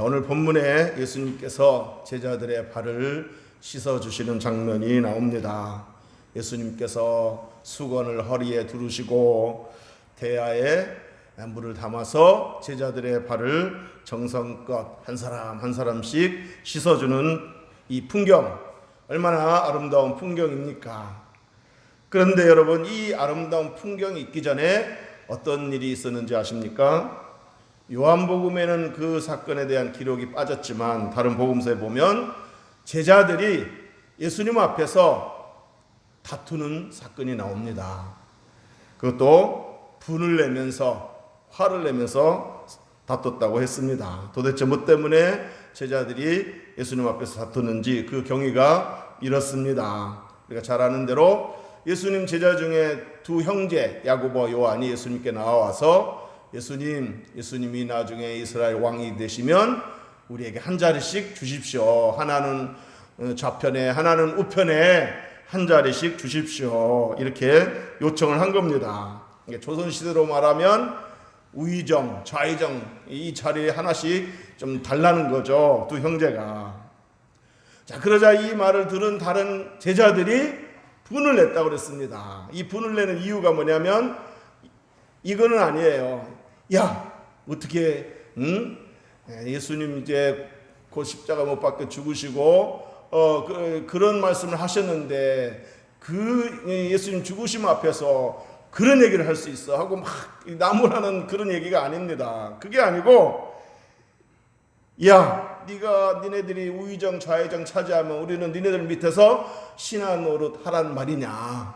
오늘 본문에 예수님께서 제자들의 발을 씻어주시는 장면이 나옵니다. 예수님께서 수건을 허리에 두르시고 대야에 물을 담아서 제자들의 발을 정성껏 한 사람 한 사람씩 씻어주는 이 풍경, 얼마나 아름다운 풍경입니까? 그런데 여러분, 이 아름다운 풍경이 있기 전에 어떤 일이 있었는지 아십니까? 요한복음에는 그 사건에 대한 기록이 빠졌지만 다른 복음서에 보면 제자들이 예수님 앞에서 다투는 사건이 나옵니다. 그것도 분을 내면서, 화를 내면서 다퉜다고 했습니다. 도대체 뭐 때문에 제자들이 예수님 앞에서 다투는지 그 경위가 이렇습니다. 우리가 잘 아는 대로 예수님 제자 중에 두 형제 야고보, 요한이 예수님께 나와서 예수님이 나중에 이스라엘 왕이 되시면 우리에게 한 자리씩 주십시오. 하나는 좌편에 하나는 우편에 한 자리씩 주십시오. 이렇게 요청을 한 겁니다. 조선시대로 말하면 우의정, 좌의정 이 자리에 하나씩 좀 달라는 거죠. 두 형제가. 자, 그러자 이 말을 들은 다른 제자들이 분을 냈다고 그랬습니다. 이 분을 내는 이유가 뭐냐면 이거는 아니에요. 야, 어떻게 예수님 이제 곧 십자가 못 박혀 죽으시고 그런 말씀을 하셨는데 그 예수님 죽으심 앞에서 그런 얘기를 할 수 있어 하고 막 나무라는 그런 얘기가 아닙니다. 그게 아니고, 야, 니네들이 우의정 좌의정 차지하면 우리는 니네들 밑에서 신하 노릇 하란 말이냐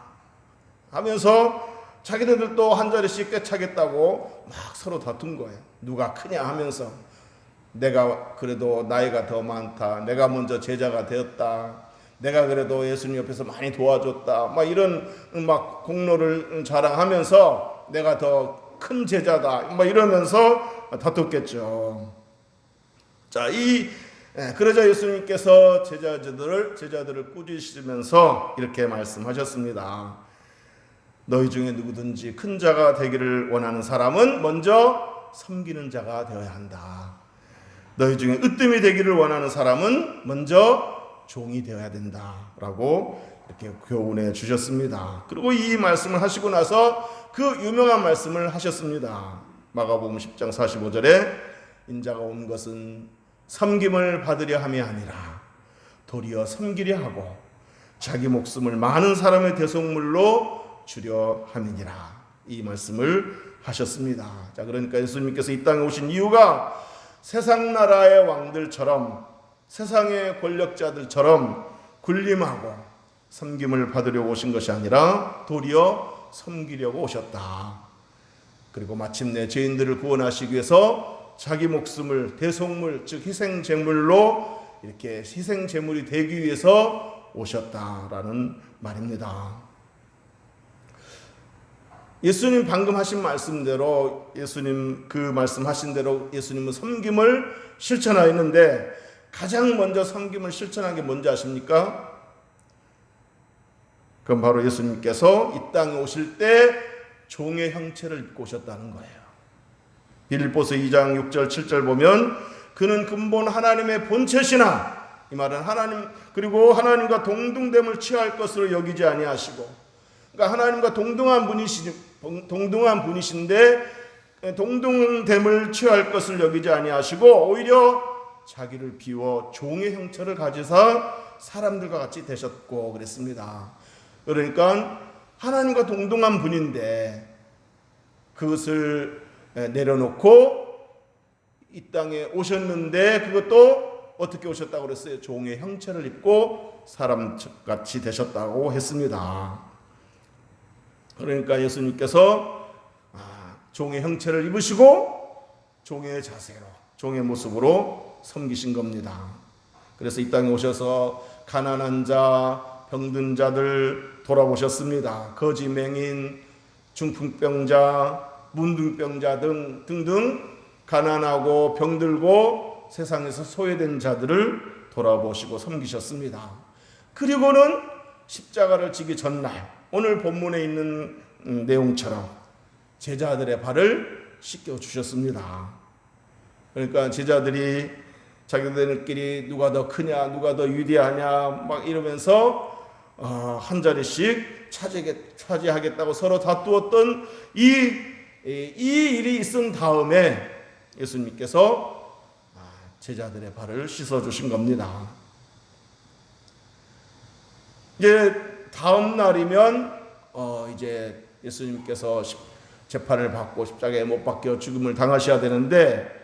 하면서 자기네들도 한 자리씩 꿰차겠다고 막 서로 다툰 거예요. 누가 크냐 하면서, 내가 그래도 나이가 더 많다, 내가 먼저 제자가 되었다, 내가 그래도 예수님 옆에서 많이 도와줬다, 막 이런 막 공로를 자랑하면서 내가 더 큰 제자다, 막 이러면서 다퉜겠죠. 자, 그러자 예수님께서 제자들을 꾸짖으시면서 이렇게 말씀하셨습니다. 너희 중에 누구든지 큰 자가 되기를 원하는 사람은 먼저 섬기는 자가 되어야 한다. 너희 중에 으뜸이 되기를 원하는 사람은 먼저 종이 되어야 된다. 라고 이렇게 교훈해 주셨습니다. 그리고 이 말씀을 하시고 나서 그 유명한 말씀을 하셨습니다. 마가복음 10장 45절에 인자가 온 것은 섬김을 받으려 함이 아니라 도리어 섬기려 하고 자기 목숨을 많은 사람의 대속물로 주려 함이니라. 이 말씀을 하셨습니다. 자, 그러니까 예수님께서 이 땅에 오신 이유가 세상 나라의 왕들처럼, 세상의 권력자들처럼 군림하고 섬김을 받으려고 오신 것이 아니라 도리어 섬기려고 오셨다. 그리고 마침내 죄인들을 구원하시기 위해서 자기 목숨을 대속물, 즉 희생제물로, 이렇게 희생제물이 되기 위해서 오셨다라는 말입니다. 예수님 방금 하신 말씀대로, 예수님 그 말씀하신 대로 예수님은 섬김을 실천하였는데, 가장 먼저 섬김을 실천한 게 뭔지 아십니까? 그건 바로 예수님께서 이 땅에 오실 때 종의 형체를 입고 오셨다는 거예요. 빌립보서 2장 6절 7절 보면 그는 근본 하나님의 본체시나, 이 말은 하나님, 그리고 하나님과 동등됨을 취할 것으로 여기지 아니하시고, 그러니까 하나님과 동등한 분이신데 동등됨을 취할 것을 여기지 아니하시고 오히려 자기를 비워 종의 형체를 가지사 사람들과 같이 되셨고 그랬습니다. 그러니까 하나님과 동등한 분인데 그것을 내려놓고 이 땅에 오셨는데, 그것도 어떻게 오셨다고 그랬어요? 종의 형체를 입고 사람같이 되셨다고 했습니다. 그러니까 예수님께서 종의 형체를 입으시고 종의 자세로, 종의 모습으로 섬기신 겁니다. 그래서 이 땅에 오셔서 가난한 자, 병든 자들 돌아보셨습니다. 거지 맹인, 중풍병자, 문둥병자 등등 가난하고 병들고 세상에서 소외된 자들을 돌아보시고 섬기셨습니다. 그리고는 십자가를 지기 전날, 오늘 본문에 있는 내용처럼 제자들의 발을 씻겨 주셨습니다. 그러니까 제자들이 자기들끼리 누가 더 크냐, 누가 더 위대하냐 막 이러면서 한 자리씩 차지하겠다고 서로 다투었던 이 일이 있은 다음에 예수님께서 제자들의 발을 씻어 주신 겁니다. 이제 다음 날이면 이제 예수님께서 재판을 받고 십자가에 못 박혀 죽음을 당하셔야 되는데,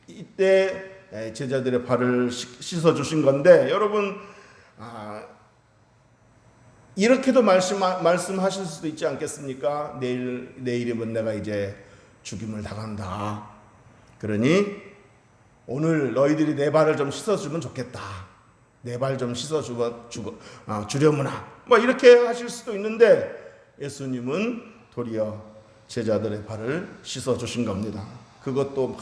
이때 제자들의 발을 씻어 주신 건데, 여러분 이렇게도 말씀하실 수도 있지 않겠습니까? 내일이면 내가 이제 죽임을 당한다. 그러니 오늘 너희들이 내 발을 좀 씻어주면 좋겠다. 내 발 좀 주려무나. 뭐 이렇게 하실 수도 있는데, 예수님은 도리어 제자들의 발을 씻어주신 겁니다. 그것도 막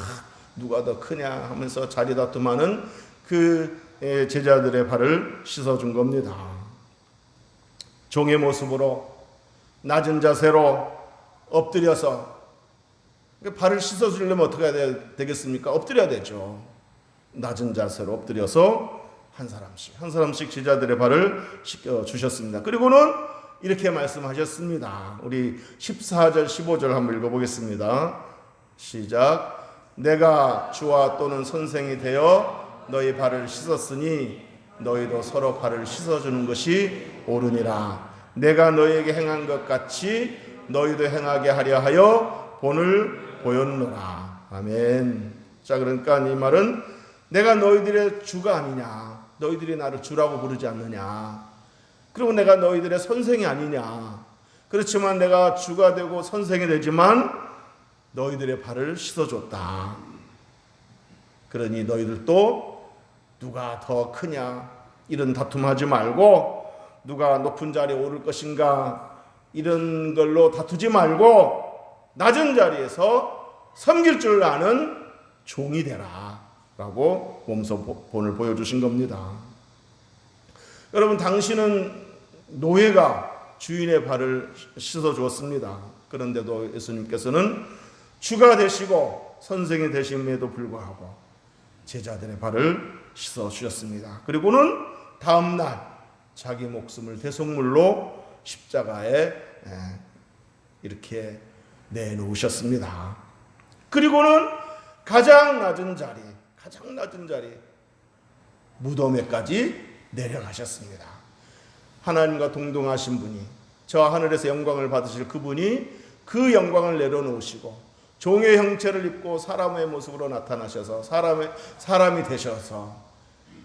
누가 더 크냐 하면서 자리 다툼하는 그 제자들의 발을 씻어준 겁니다. 종의 모습으로 낮은 자세로 엎드려서, 발을 씻어주려면 어떻게 해야 되겠습니까? 엎드려야 되죠. 낮은 자세로 엎드려서 한 사람씩 제자들의 발을 씻겨주셨습니다. 그리고는 이렇게 말씀하셨습니다. 우리 14절 15절 한번 읽어보겠습니다. 시작. 내가 주와 또는 선생이 되어 너희 발을 씻었으니 너희도 서로 발을 씻어주는 것이 옳으니라. 내가 너희에게 행한 것 같이 너희도 행하게 하려 하여 본을 보였노라. 아멘. 자, 그러니까 이 말은 내가 너희들의 주가 아니냐, 너희들이 나를 주라고 부르지 않느냐, 그리고 내가 너희들의 선생이 아니냐, 그렇지만 내가 주가 되고 선생이 되지만 너희들의 발을 씻어줬다. 그러니 너희들도 누가 더 크냐 이런 다툼하지 말고, 누가 높은 자리에 오를 것인가 이런 걸로 다투지 말고, 낮은 자리에서 섬길 줄 아는 종이 되라 라고 몸소 본을 보여주신 겁니다. 여러분, 당신은 노예가 주인의 발을 씻어 주었습니다. 그런데도 예수님께서는 주가 되시고 선생이 되심에도 불구하고 제자들의 발을 씻어 주셨습니다. 그리고는 다음 날 자기 목숨을 대속물로 십자가에 이렇게 내놓으셨습니다. 그리고는 가장 낮은 자리 무덤에까지 내려가셨습니다. 하나님과 동등하신 분이, 저 하늘에서 영광을 받으실 그분이 그 영광을 내려놓으시고 종의 형체를 입고 사람의 모습으로 나타나셔서 사람이 되셔서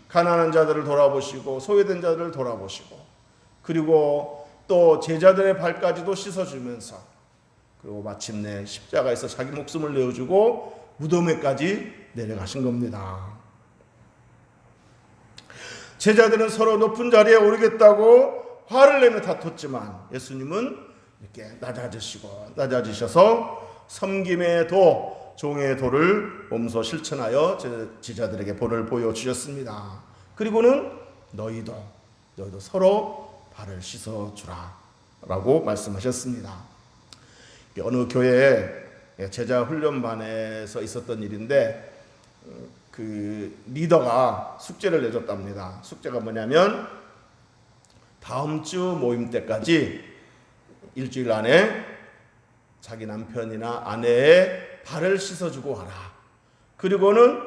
가난한 자들을 돌아보시고 소외된 자들을 돌아보시고, 그리고 또 제자들의 발까지도 씻어주면서, 그리고 마침내 십자가에서 자기 목숨을 내어주고 무덤에까지 내려가신 겁니다. 제자들은 서로 높은 자리에 오르겠다고 화를 내며 다퉜지만 예수님은 이렇게 낮아지셔서 섬김의 도, 종의 도를 몸소 실천하여 제자들에게 본을 보여주셨습니다. 그리고는 너희도 서로 발을 씻어주라 라고 말씀하셨습니다. 어느 교회에 제자 훈련반에서 있었던 일인데, 그 리더가 숙제를 내줬답니다. 숙제가 뭐냐면 다음 주 모임 때까지 일주일 안에 자기 남편이나 아내의 발을 씻어주고 와라. 그리고는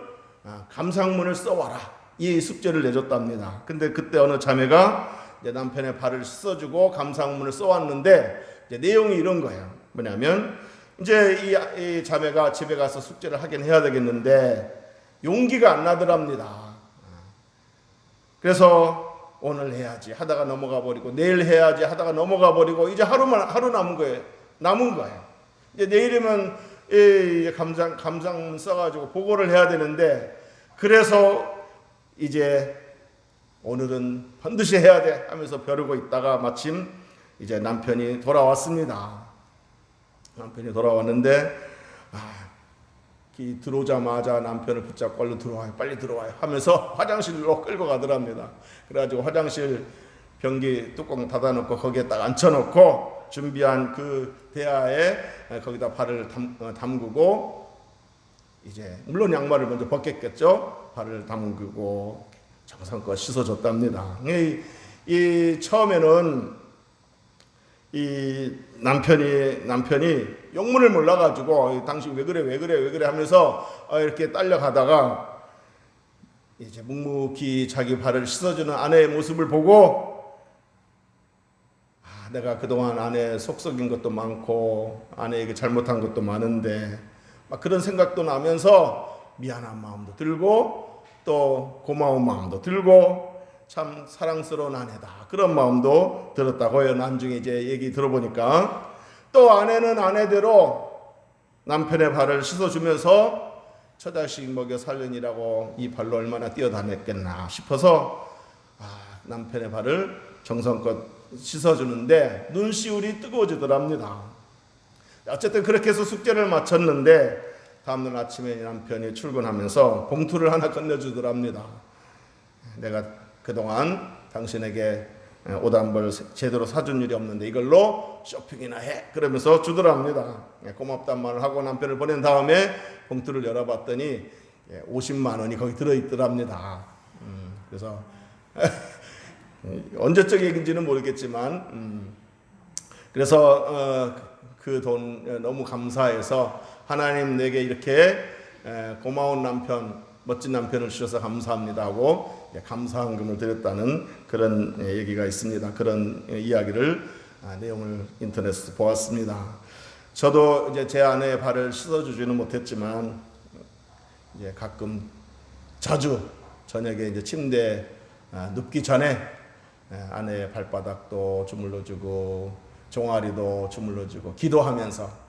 감상문을 써와라. 이 숙제를 내줬답니다. 근데 그때 어느 자매가 이제 남편의 발을 씻어주고 감상문을 써왔는데, 이제 내용이 이런 거예요. 뭐냐면 이제 이 자매가 집에 가서 숙제를 하긴 해야 되겠는데 용기가 안 나더랍니다. 그래서 오늘 해야지 하다가 넘어가 버리고, 내일 해야지 하다가 넘어가 버리고, 이제 하루 남은 거예요. 이제 내일이면 이제 감상 써가지고 보고를 해야 되는데, 그래서 이제 오늘은 반드시 해야 돼 하면서 벼르고 있다가 마침 이제 남편이 돌아왔습니다. 남편이 돌아왔는데 들어오자마자 남편을 붙잡고 얼른 들어와요, 빨리 들어와요 하면서 화장실로 끌고 가더랍니다. 그래가지고 화장실 변기 뚜껑 닫아놓고 거기에 딱 앉혀놓고 준비한 그 대야에 거기다 발을 담그고 이제 물론 양말을 먼저 벗겼겠죠. 발을 담그고 정성껏 씻어줬답니다. 이 처음에는 이 남편이 영문을 몰라가지고 당신 왜 그래 하면서 이렇게 딸려가다가 이제 묵묵히 자기 발을 씻어주는 아내의 모습을 보고 내가 그동안 아내 속썩인 것도 많고 아내에게 잘못한 것도 많은데 막 그런 생각도 나면서 미안한 마음도 들고 또 고마운 마음도 들고 참 사랑스러운 아내다 그런 마음도 들었다고 해요. 나중에 이제 얘기 들어보니까 또 아내는 아내대로 남편의 발을 씻어주면서 처자식 먹여 살려니라고 이 발로 얼마나 뛰어다녔겠나 싶어서 남편의 발을 정성껏 씻어주는데 눈시울이 뜨거워지더랍니다. 어쨌든 그렇게 해서 숙제를 마쳤는데 다음날 아침에 남편이 출근하면서 봉투를 하나 건네주더랍니다. 내가 그동안 당신에게 옷 한 벌 제대로 사준 일이 없는데 이걸로 쇼핑이나 해 그러면서 주더랍니다. 고맙단 말을 하고 남편을 보낸 다음에 봉투를 열어봤더니 50만 원이 거기 들어있더랍니다. 그래서 언제적 얘기인지는 모르겠지만 그래서 그 돈 너무 감사해서 하나님 내게 이렇게 고마운 남편 멋진 남편을 주셔서 감사합니다 하고 감사한금을 드렸다는 그런 얘기가 있습니다. 그런 이야기를 내용을 인터넷에서 보았습니다. 저도 이제 제 아내의 발을 씻어주지는 못했지만 이제 가끔 자주 저녁에 이제 침대에 눕기 전에 아내의 발바닥도 주물러주고 종아리도 주물러주고 기도하면서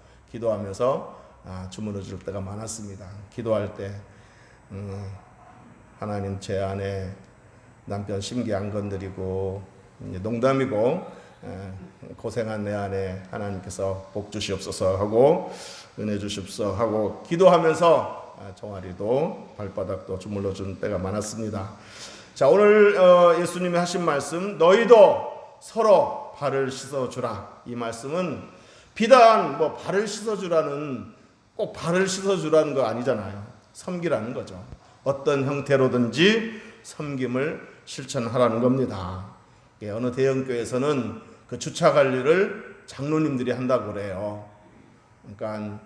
주물러줄 때가 많았습니다. 기도할 때 하나님 제 아내 남편 심기 안 건드리고 농담이고 고생한 내 아내 하나님께서 복 주시옵소서 하고 은혜 주시옵소서 하고 기도하면서 종아리도 발바닥도 주물러 준 때가 많았습니다. 자, 오늘 예수님이 하신 말씀 너희도 서로 발을 씻어주라. 이 말씀은 비단 뭐 발을 씻어주라는 꼭 발을 씻어주라는 거 아니잖아요. 섬기라는 거죠. 어떤 형태로든지 섬김을 실천하라는 겁니다. 어느 대형교회에서는 그 주차 관리를 장로님들이 한다고 그래요. 그러니까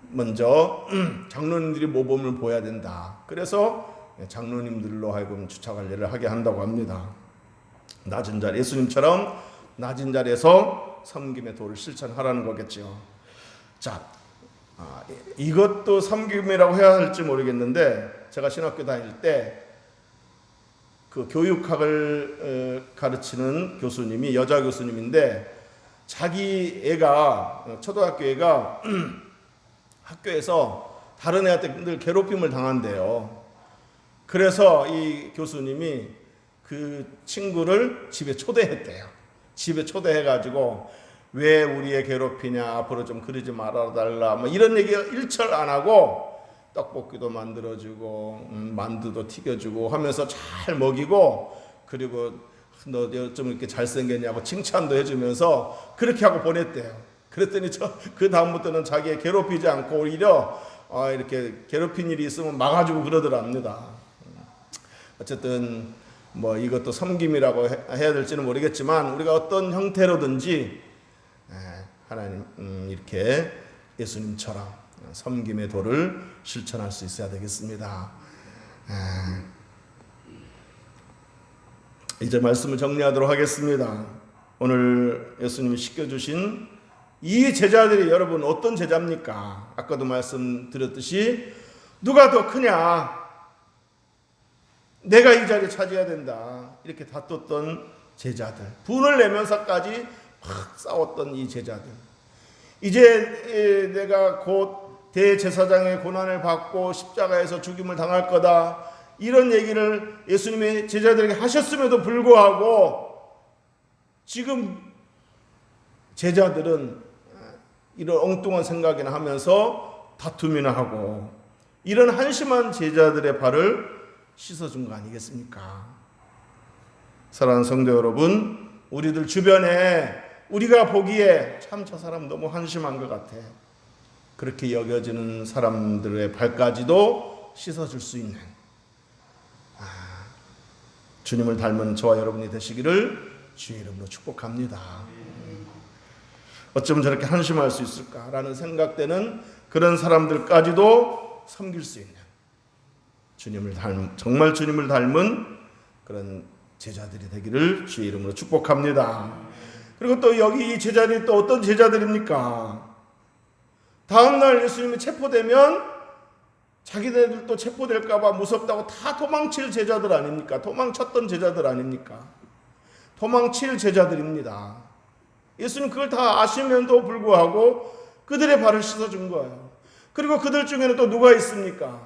먼저 장로님들이 모범을 보여야 된다. 그래서 장로님들로 하여금 주차 관리를 하게 한다고 합니다. 낮은 자리, 예수님처럼 낮은 자리에서 섬김의 도를 실천하라는 거겠죠. 자, 이것도 섬김이라고 해야 할지 모르겠는데 제가 신학교 다닐 때 그 교육학을 가르치는 교수님이 여자 교수님인데 자기 애가 초등학교 애가 학교에서 다른 애한테 늘 괴롭힘을 당한대요. 그래서 이 교수님이 그 친구를 집에 초대했대요. 집에 초대해가지고 왜 우리 애 괴롭히냐, 앞으로 좀 그러지 말아달라, 뭐 이런 얘기 일철 안 하고 떡볶이도 만들어주고 만두도 튀겨주고 하면서 잘 먹이고, 그리고 너 좀 이렇게 잘생겼냐고 칭찬도 해주면서 그렇게 하고 보냈대요. 그랬더니 그 다음부터는 자기 괴롭히지 않고 오히려 이렇게 괴롭힌 일이 있으면 막아주고 그러더랍니다. 어쨌든 뭐 이것도 섬김이라고 해야 될지는 모르겠지만 우리가 어떤 형태로든지 하나님 이렇게 예수님처럼 섬김의 도를 실천할 수 있어야 되겠습니다. 이제 말씀을 정리하도록 하겠습니다. 오늘 예수님이 시켜주신 이 제자들이 여러분 어떤 제자입니까? 아까도 말씀드렸듯이 누가 더 크냐? 내가 이 자리에 차지해야 된다. 이렇게 다퉜던 제자들. 분을 내면서까지 막 싸웠던 이 제자들. 이제 내가 곧 대제사장의 고난을 받고 십자가에서 죽임을 당할 거다. 이런 얘기를 예수님이 제자들에게 하셨음에도 불구하고 지금 제자들은 이런 엉뚱한 생각이나 하면서 다툼이나 하고 이런 한심한 제자들의 발을 씻어준 거 아니겠습니까? 사랑하는 성도 여러분, 우리들 주변에 우리가 보기에 참 저 사람 너무 한심한 것 같아. 그렇게 여겨지는 사람들의 발까지도 씻어줄 수 있는 주님을 닮은 저와 여러분이 되시기를 주의 이름으로 축복합니다. 어쩌면 저렇게 한심할 수 있을까라는 생각되는 그런 사람들까지도 섬길 수 있는 정말 주님을 닮은 그런 제자들이 되기를 주의 이름으로 축복합니다. 그리고 또 여기 이 제자들이 또 어떤 제자들입니까? 다음날 예수님이 체포되면 자기네들도 체포될까봐 무섭다고 다 도망칠 제자들 아닙니까? 도망쳤던 제자들 아닙니까? 도망칠 제자들입니다. 예수님 그걸 다 아시면도 불구하고 그들의 발을 씻어준 거예요. 그리고 그들 중에는 또 누가 있습니까?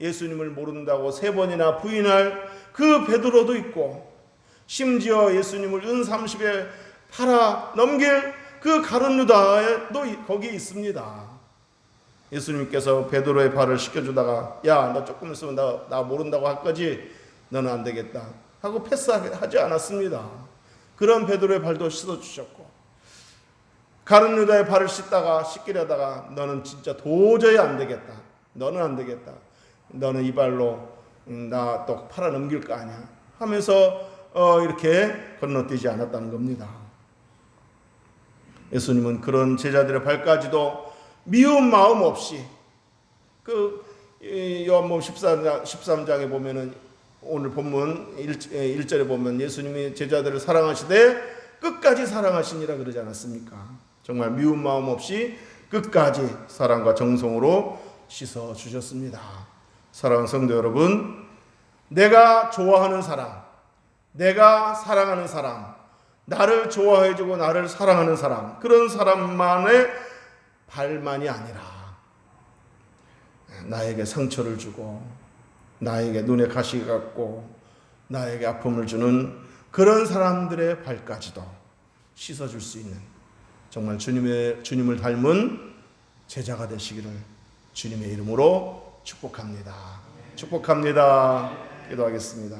예수님을 모른다고 3번이나 부인할 그 베드로도 있고, 심지어 예수님을 은 30에 팔아 넘길 그 가룟 유다도 거기 있습니다. 예수님께서 베드로의 발을 씻겨주다가 야, 너 조금 있으면 나 모른다고 할 거지? 너는 안 되겠다 하고 패스하지 않았습니다. 그런 베드로의 발도 씻어주셨고, 가룟 유다의 발을 씻기려다가 너는 진짜 도저히 안 되겠다. 너는 안 되겠다. 너는 이 발로 나 또 팔아 넘길 거 아니야 하면서 이렇게 건너뛰지 않았다는 겁니다. 예수님은 그런 제자들의 발까지도 미운 마음 없이 요한복음 13장에 보면은 오늘 본문 1절에 보면 예수님이 제자들을 사랑하시되 끝까지 사랑하시니라 그러지 않았습니까? 정말 미운 마음 없이 끝까지 사랑과 정성으로 씻어 주셨습니다. 사랑하는 성도 여러분, 내가 좋아하는 사람, 내가 사랑하는 사람, 나를 좋아해주고 나를 사랑하는 사람, 그런 사람만의 발만이 아니라 나에게 상처를 주고 나에게 눈에 가시가 갔고 나에게 아픔을 주는 그런 사람들의 발까지도 씻어줄 수 있는 정말 주님을 닮은 제자가 되시기를 주님의 이름으로 축복합니다. 축복합니다. 기도하겠습니다.